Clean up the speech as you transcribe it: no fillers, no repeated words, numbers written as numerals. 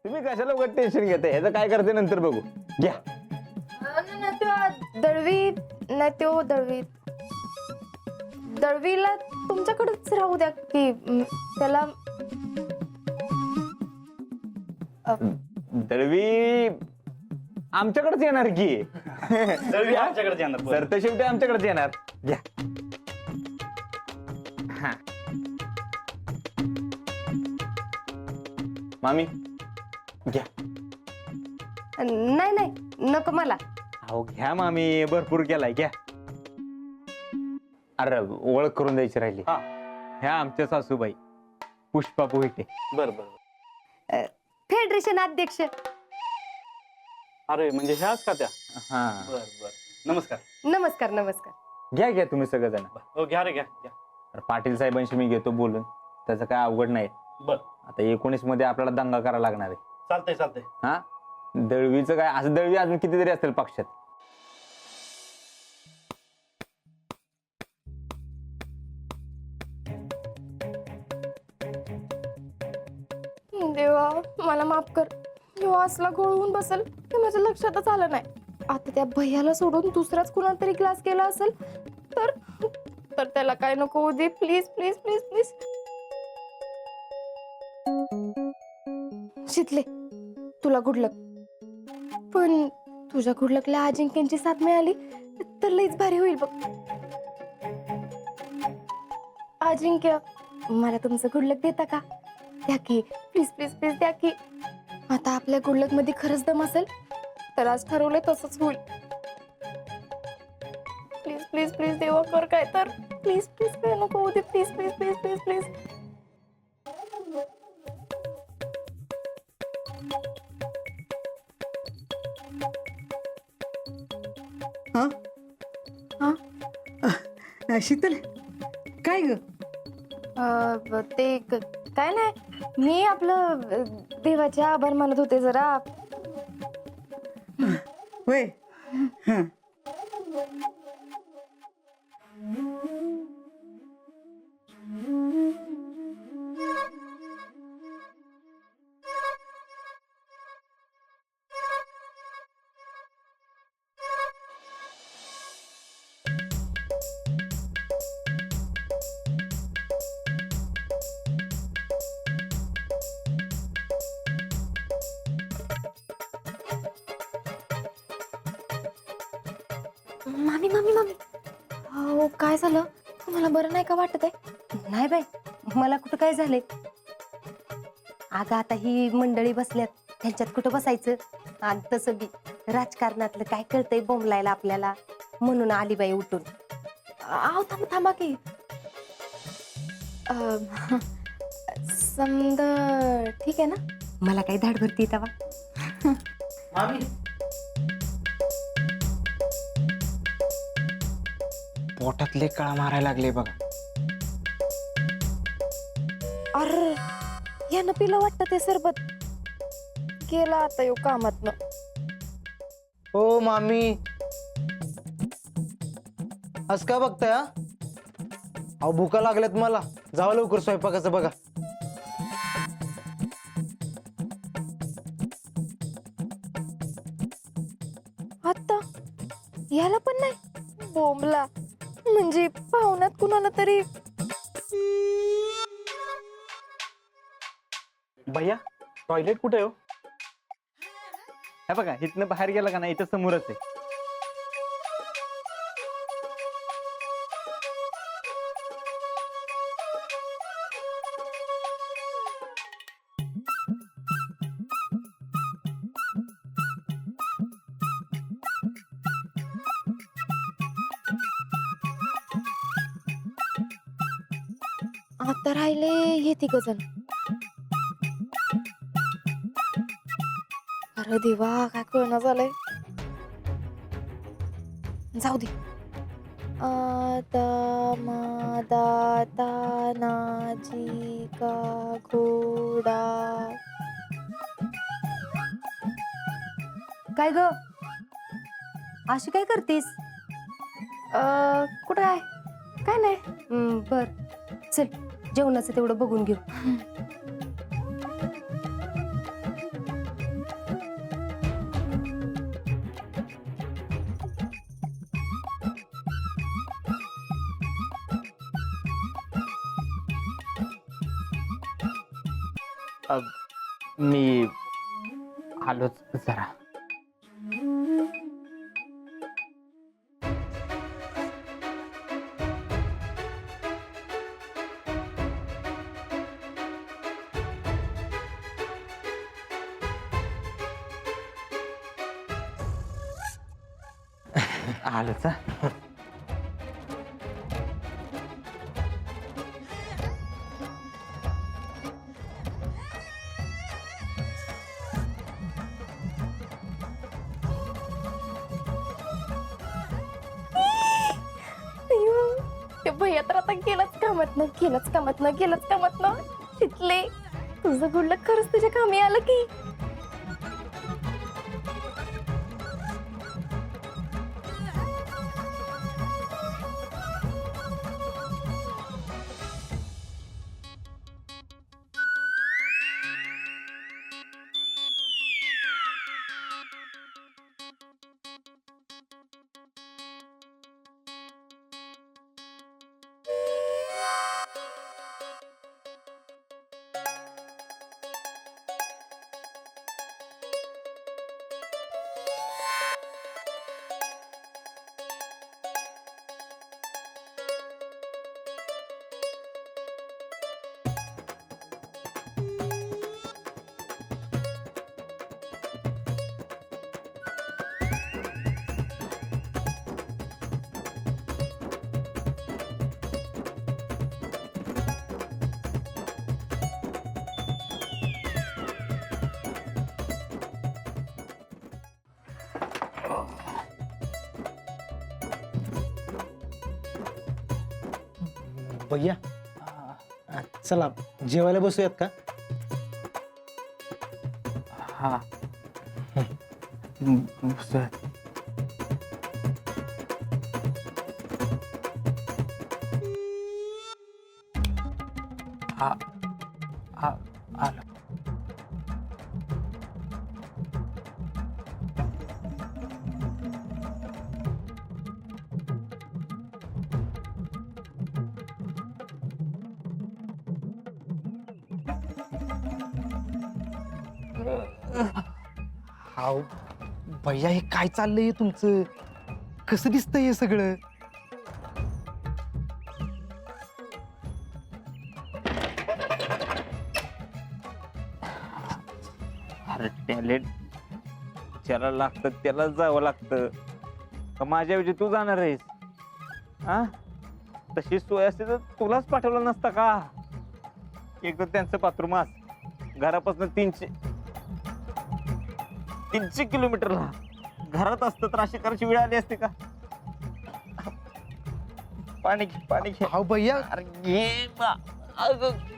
तुम्ही कशाला उगाच टेन्शन घेताय, ह्याचं काय करते नंतर बघू. घ्या. दळवी नाही तो दळवीला तुमच्याकडेच राहू द्या की त्याला. दळवी आमच्याकडेच येणार की. दळवी आमच्याकडे येणार. तर तर शेवटी आमच्याकडेच येणार. घ्या. हा. मामी घ्या. नाही नको मला. अहो घ्या मामी, भरपूर केलाय. घ्या. अरे ओळख करून द्यायची राहिली. हा. ह्या आमच्या सासूबाई पुष्पा पोहिटे. बर बर. फेडरेशन अध्यक्ष. अरे म्हणजे ह्याच का त्या. हा. बर बर. नमस्कार. नमस्कार नमस्कार. घ्या घ्या तुम्ही सगळेजण. हो घ्या रे घ्या. अरे पाटील साहेबांशी मी घेतो बोलून, त्याचं काय अवघड नाही. बर. आता 19 मध्ये आपल्याला दंगा करायला लागणार आहे. चालतंय चालतंय. हा. दळवीचं काय, असं दळवी अजून कितीतरी असतील पक्षात. देवा मला माफ कर. जेव्हा असला गोळून बसल ते माझ्या लक्षातच आलं नाही. आता त्या भैयाला सोडून दुसराच कुणाला तरी क्लास केला असेल तर तर त्याला काय नको होऊ दे. Please please please please. शितले तुला गुड लक. पण तुझ्या गुड लकला अजिंक्यांची साथ मिळाली तर लईच भारी होईल बघ. अजिंक्य मला तुमचं गुड लक देता का? द्या की प्लीज प्लीज प्लीज द्या की. आता आपल्या गुडलक मध्ये खरंच दम असेल तर आज ठरवलंय तसंच होईल. प्लीज प्लीज प्लीज देवा कर काय तर. प्लीज प्लीज काय नको होऊ दे. Please please please please please. Sheetal काय ग? ते काय नाही, मी आपलं देवाचे आभार मानत होते जरा. होय. हं. मामी मामी मामी हो काय झालं? तुम्हाला बरं नाही का वाटत आहे? नाही बाई मला कुठं काय झालंय. अगं आता ही मंडळी बसल्यात त्यांच्यात कुठं बसायचं. आणि तसं बी राजकारणातलं काय कळतंय बोंबलायला आपल्याला, म्हणून आली बाई उठून. आव थांबा थांबा की. समद ठीक आहे ना? मला काही धाड भरती तवा. मामी पोटातले कळा मारायला लागले बघा. अरे यानं पिलं वाटतं ते सरबत. गेला आता यो कामातनं. हो मामी, आज का बघताय? अहो भुका लागल्यात मला. जावं लवकर स्वयंपाकाचं बघा. आता याला पण नाही बोंबला. म्हणजे पाहुण्यात कुणाला तरी. भैया टॉयलेट कुठे हो? हे बघा इथनं बाहेर गेला का नाही, इथं समोरच आहे. आता राहिले हे तिघ जण. अरे देवा काय कळना झालंय. जाऊ दे. तानाजी का घोडा. काय ग अशी काय करतेस? कुठं आहे? काय नाही. बर चल जेवणाचं तेवढं बघून घेऊ. मी आलोच जरा. आलोच हा. अय्यो, ते भैया तर आता गेलंच कामात ना तिथले तुझं गुडलं खरंच तुझ्या कामी आलं की. भैया चला जेवायला बसूयात का? हा. सर. आलो. हाव भैया हे काय चाललंय तुमचं? कसं दिसतंय हे सगळं? अरे टॅलेंट ज्याला लागतं त्याला जावं लागतं का माझ्याऐवजी तू जाणार आहेस? हा, तशी सोय असते तर तुलाच पाठवलं नसता का? एक तर त्यांचं पात्रुमास घरापासून 300 किलोमीटरला घरात असतं तर अशी करायची वेळ आली असते का? पाणी घे. हाव भैया अरे घे बा. अगं.